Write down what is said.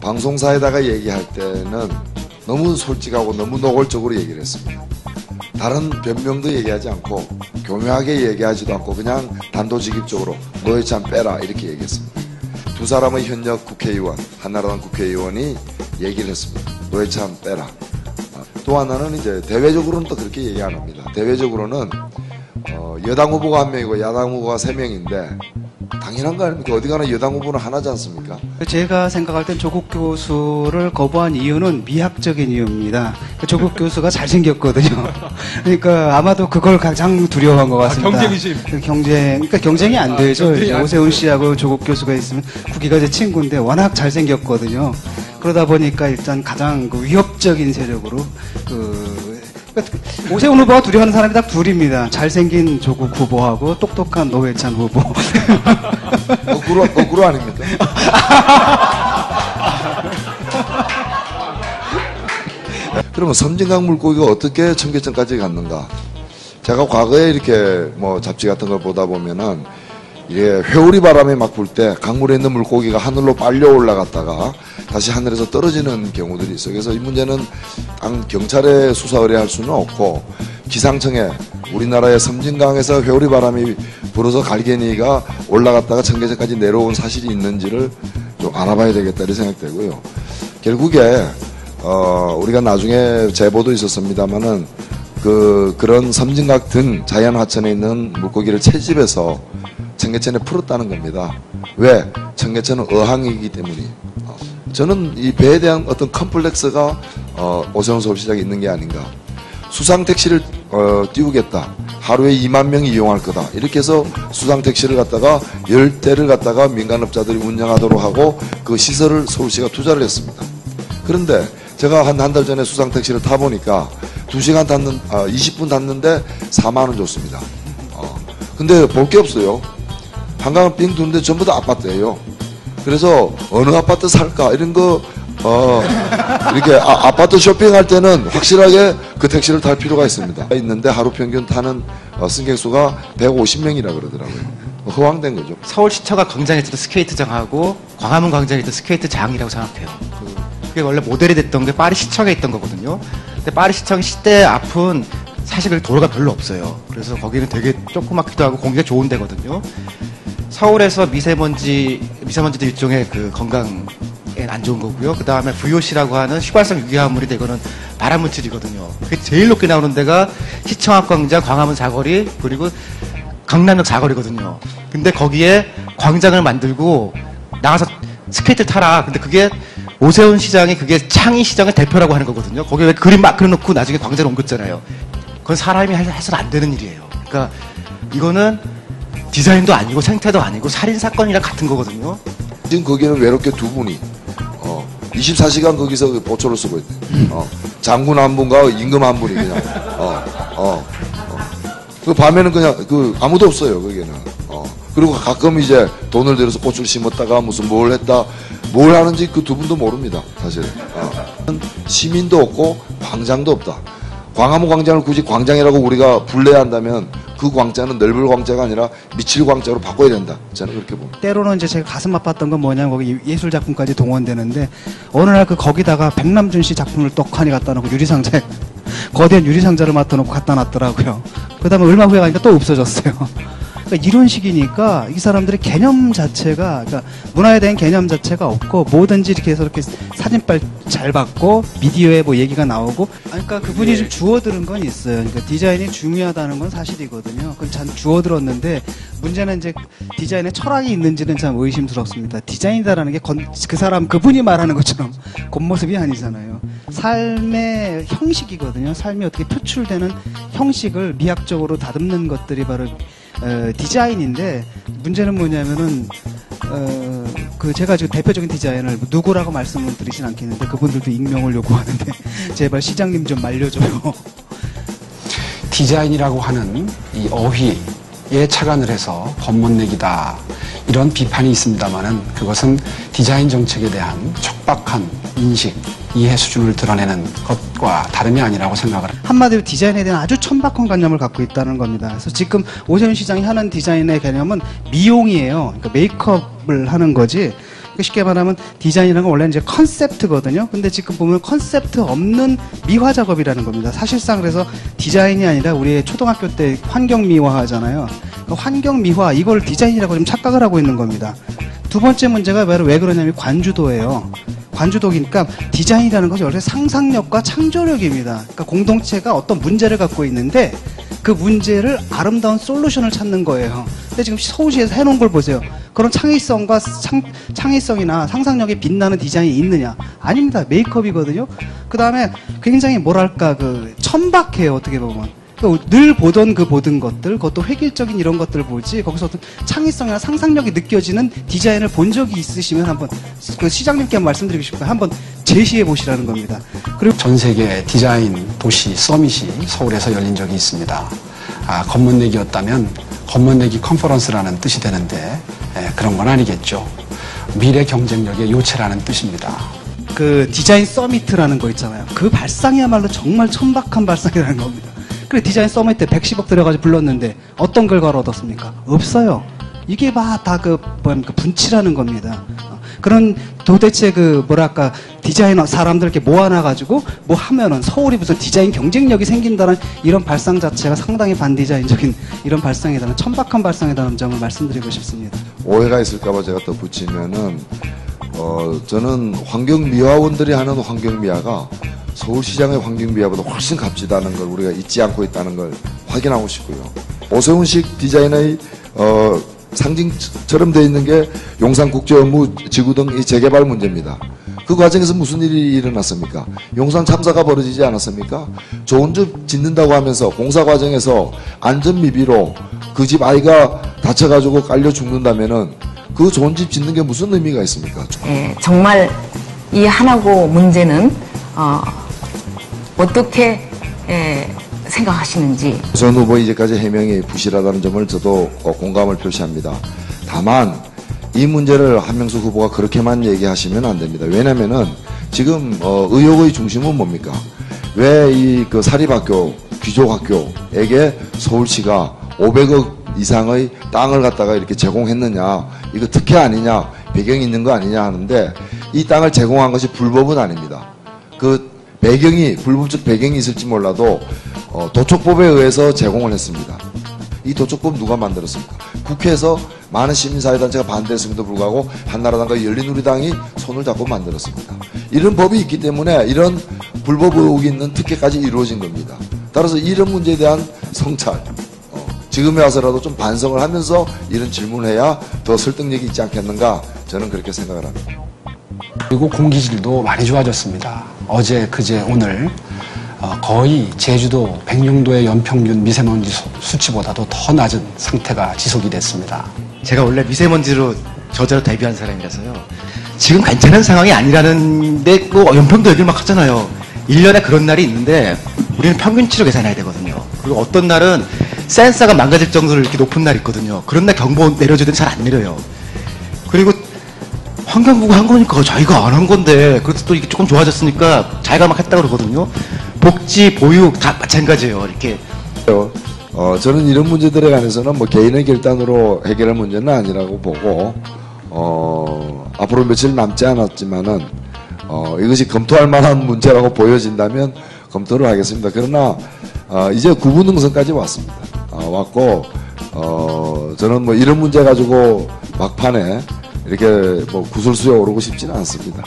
방송사에다가 얘기할 때는 너무 솔직하고 너무 노골적으로 얘기를 했습니다. 다른 변명도 얘기하지 않고 교묘하게 얘기하지도 않고 그냥 단도직입적으로 노회찬 빼라 이렇게 얘기했습니다. 두 사람의 현역 국회의원, 한나라당 국회의원이 얘기를 했습니다. 노회찬 빼라. 또 하나는 이제 대외적으로는 또 그렇게 얘기 안 합니다. 대외적으로는 여당 후보가 한 명이고 야당 후보가 3명인데 당연한 거 아닙니까? 어디 가나 여당 후보는 하나지 않습니까? 제가 생각할 땐 조국 교수를 거부한 이유는 미학적인 이유입니다. 조국 교수가 잘생겼거든요. 그러니까 아마도 그걸 가장 두려워한 것 같습니다. 경쟁심. 그러니까 경쟁이 안 되죠. 오세훈 씨하고 조국 교수가 있으면 국기가 제 친구인데 워낙 잘생겼거든요. 그러다 보니까 일단 가장 위협적인 세력으로 오세훈 후보가 두려워하는 사람이 딱 둘입니다. 잘생긴 조국 후보하고 똑똑한 노회찬 후보. 거꾸로 아닙니까? 그러면 섬진강 물고기가 어떻게 청계천까지 갔는가? 제가 과거에 이렇게 뭐 잡지 같은 걸 보다 보면은 이게 회오리 바람에 막 불 때 강물에 있는 물고기가 하늘로 빨려 올라갔다가 다시 하늘에서 떨어지는 경우들이 있어요. 그래서 이 문제는 경찰에 수사 의뢰할 수는 없고 기상청에 우리나라의 섬진강에서 회오리 바람이 불어서 갈개미가 올라갔다가 청계천까지 내려온 사실이 있는지를 좀 알아봐야 되겠다 이런 생각되고요. 결국에 우리가 나중에 제보도 있었습니다만은 그런 섬진강 등 자연하천에 있는 물고기를 채집해서 청계천에 풀었다는 겁니다. 왜? 청계천은 어항이기 때문이에요. 저는 이 배에 대한 어떤 컴플렉스가 오세훈 서울시장에 있는 게 아닌가. 수상택시를 띄우겠다. 하루에 2만 명이 이용할 거다. 이렇게 해서 수상택시를 갖다가 10대를 갖다가 민간업자들이 운영하도록 하고 그 시설을 서울시가 투자를 했습니다. 그런데 제가 한 달 전에 수상택시를 타보니까 2시간 20분 탔는데 4만 원 줬습니다. 근데 볼 게 없어요. 한강을 빙 두는데 전부 다 아파트예요. 그래서 어느 아파트 살까 이런 거 이렇게 아파트 쇼핑할 때는 확실하게 그 택시를 탈 필요가 있습니다. 있는데 하루 평균 타는 승객 수가 150명이라 그러더라고요. 허황된 거죠. 서울시청가 광장에서도 스케이트장하고 광화문 광장에서도 스케이트장이라고 생각해요. 그게 원래 모델이 됐던 게 파리시청에 있던 거거든요. 근데 파리시청 시대 앞은 사실 그 도로가 별로 없어요. 그래서 거기는 되게 조그맣기도 하고 공기가 좋은 데거든요. 서울에서 미세먼지도 일종의 그 건강에 안 좋은 거고요. 그 다음에 VOC라고 하는 휘발성 유기화물이 되거는 발암물질이거든요. 그게 제일 높게 나오는 데가 시청 앞 광장, 광화문 사거리, 그리고 강남역 사거리거든요. 근데 거기에 광장을 만들고 나가서 스케이트를 타라. 근데 그게 오세훈 시장이 그게 창의 시장의 대표라고 하는 거거든요. 거기에 왜 그림 막 그려놓고 나중에 광장을 옮겼잖아요. 그건 사람이 해서는 안 되는 일이에요. 그러니까 이거는 디자인도 아니고 생태도 아니고 살인사건이랑 같은 거거든요. 지금 거기는 외롭게 두 분이 24시간 거기서 보초를 쓰고 있대. 장군 한 분과 임금 한 분이 그냥 그 밤에는 그냥 아무도 없어요 거기는. 그리고 가끔 이제 돈을 들여서 꽃을 심었다가 무슨 뭘 했다 뭘 하는지 그 두 분도 모릅니다 사실. 시민도 없고 광장도 없다. 광화문 광장을 굳이 광장이라고 우리가 분類한다면 그 광장은 넓을 광장이 아니라 미칠 광장으로 바꿔야 된다. 저는 그렇게 봅니다. 때로는 이제 제가 가슴 아팠던 건 뭐냐면 거기 예술 작품까지 동원되는데 어느 날 거기다가 백남준 씨 작품을 떡하니 갖다 놓고 유리상자에 거대한 유리상자를 맡아놓고 갖다 놨더라고요. 그 다음에 얼마 후에 가니까 또 없어졌어요. 그러니까 이런 식이니까 이 사람들의 개념 자체가, 그러니까 문화에 대한 개념 자체가 없고 뭐든지 이렇게 해서 이렇게 사진빨 잘 받고 미디어에 뭐 얘기가 나오고, 그러니까 그분이 좀 주워들은 건 있어요. 그러니까 디자인이 중요하다는 건 사실이거든요. 그건 참 주워들었는데 문제는 이제 디자인에 철학이 있는지는 참 의심스럽습니다. 디자인이다라는 게 그분이 말하는 것처럼 겉모습이 아니잖아요. 삶의 형식이거든요. 삶이 어떻게 표출되는 형식을 미학적으로 다듬는 것들이 바로 디자인인데, 문제는 뭐냐면은 제가 지금 대표적인 디자인을 누구라고 말씀을 드리진 않겠는데 그분들도 익명을 요구하는데 제발 시장님 좀 말려줘요. 디자인이라고 하는 이 어휘에 착안을 해서 겉멋내기다 이런 비판이 있습니다만은 그것은 디자인 정책에 대한 촉박한 인식, 이해 수준을 드러내는 것과 다름이 아니라고 생각을 합니다. 한마디로 디자인에 대한 아주 천박한 관념을 갖고 있다는 겁니다. 그래서 지금 오세훈 시장이 하는 디자인의 개념은 미용이에요. 그러니까 메이크업을 하는 거지 쉽게 말하면 디자인이라는 건 원래 이제 컨셉트거든요. 근데 지금 보면 컨셉트 없는 미화 작업이라는 겁니다. 사실상 그래서 디자인이 아니라 우리 초등학교 때 환경 미화 하잖아요. 그 환경 미화 이걸 디자인이라고 좀 착각을 하고 있는 겁니다. 두 번째 문제가 바로 왜 그러냐면 관주도예요. 관주도니까 디자인이라는 것이 원래 상상력과 창조력입니다. 그러니까 공동체가 어떤 문제를 갖고 있는데 그 문제를 아름다운 솔루션을 찾는 거예요. 근데 지금 서울시에서 해놓은 걸 보세요. 그런 창의성과 창의성이나 상상력이 빛나는 디자인이 있느냐? 아닙니다. 메이크업이거든요. 그 다음에 굉장히 뭐랄까 천박해요. 어떻게 보면. 늘 보던 보던 것들, 그것도 획일적인 이런 것들을 보지, 거기서 어떤 창의성이나 상상력이 느껴지는 디자인을 본 적이 있으시면 한번, 시장님께 말씀드리고 싶어요. 한번 제시해 보시라는 겁니다. 그리고 전 세계 디자인 도시 서밋이 서울에서 열린 적이 있습니다. 겉멋내기였다면 겉멋내기 컨퍼런스라는 뜻이 되는데 그런 건 아니겠죠. 미래 경쟁력의 요체라는 뜻입니다. 그 디자인 서미트라는 거 있잖아요. 그 발상이야말로 정말 천박한 발상이라는 겁니다. 그래 디자인 서밋 때 110억 들여가지고 불렀는데 어떤 결과를 얻었습니까? 없어요. 이게 다 분치라는 겁니다. 그런 도대체 뭐랄까 디자이너 사람들 이렇게 모아놔가지고 뭐 하면은 서울이 무슨 디자인 경쟁력이 생긴다는 이런 발상 자체가 상당히 반디자인적인 이런 발상이다는 천박한 발상이다는 점을 말씀드리고 싶습니다. 오해가 있을까봐 제가 더 붙이면은 저는 환경미화원들이 하는 환경미화가 서울시장의 환경미화보다 훨씬 값지다는 걸 우리가 잊지 않고 있다는 걸 확인하고 싶고요. 오세훈식 디자인의 상징처럼 되어 있는 게 용산국제업무지구 등 이 재개발 문제입니다. 그 과정에서 무슨 일이 일어났습니까? 용산 참사가 벌어지지 않았습니까? 좋은 집 짓는다고 하면서 공사 과정에서 안전미비로 그 집 아이가 다쳐가지고 깔려 죽는다면은 그 좋은 집 짓는 게 무슨 의미가 있습니까? 정말 이 하나고 문제는 어떻게 생각하시는지. 전 후보 이제까지 해명이 부실하다는 점을 저도 공감을 표시합니다. 다만 이 문제를 한명숙 후보가 그렇게만 얘기하시면 안 됩니다. 왜냐면은 지금 의혹의 중심은 뭡니까? 왜 이 사립학교, 귀족학교에게 서울시가 500억 이상의 땅을 갖다가 이렇게 제공했느냐, 이거 특혜 아니냐, 배경이 있는 거 아니냐 하는데 이 땅을 제공한 것이 불법은 아닙니다. 그 불법적 배경이 있을지 몰라도 도촉법에 의해서 제공을 했습니다. 이 도촉법 누가 만들었습니까? 국회에서 많은 시민사회단체가 반대했음에도 불구하고 한나라당과 열린우리당이 손을 잡고 만들었습니다. 이런 법이 있기 때문에 이런 불법 의혹이 있는 특혜까지 이루어진 겁니다. 따라서 이런 문제에 대한 성찰, 지금에 와서라도 좀 반성을 하면서 이런 질문을 해야 더 설득력이 있지 않겠는가, 저는 그렇게 생각을 합니다. 그리고 공기질도 많이 좋아졌습니다. 어제, 그제, 오늘 거의 제주도, 백령도의 연평균 미세먼지 수치보다도 더 낮은 상태가 지속이 됐습니다. 제가 원래 미세먼지로 저자로 데뷔한 사람이라서요. 지금 괜찮은 상황이 아니라는데 연평도 얘기를 막 하잖아요. 1년에 그런 날이 있는데 우리는 평균치로 계산해야 되거든요. 그리고 어떤 날은 센서가 망가질 정도로 이렇게 높은 날이 있거든요. 그런 날 경보 내려주더니 잘 안 내려요. 그리고 환경부가 한 거니까 자기가 안 한 건데, 그래도 또 이게 조금 좋아졌으니까 자기가 막 했다 그러거든요. 복지, 보육 다 마찬가지예요. 이렇게. 저는 이런 문제들에 관해서는 개인의 결단으로 해결할 문제는 아니라고 보고, 앞으로 며칠 남지 않았지만은, 이것이 검토할 만한 문제라고 보여진다면 검토를 하겠습니다. 그러나, 이제 구분능선까지 왔습니다. 왔고, 저는 이런 문제 가지고 막판에 이렇게 구설수에 오르고 싶지는 않습니다.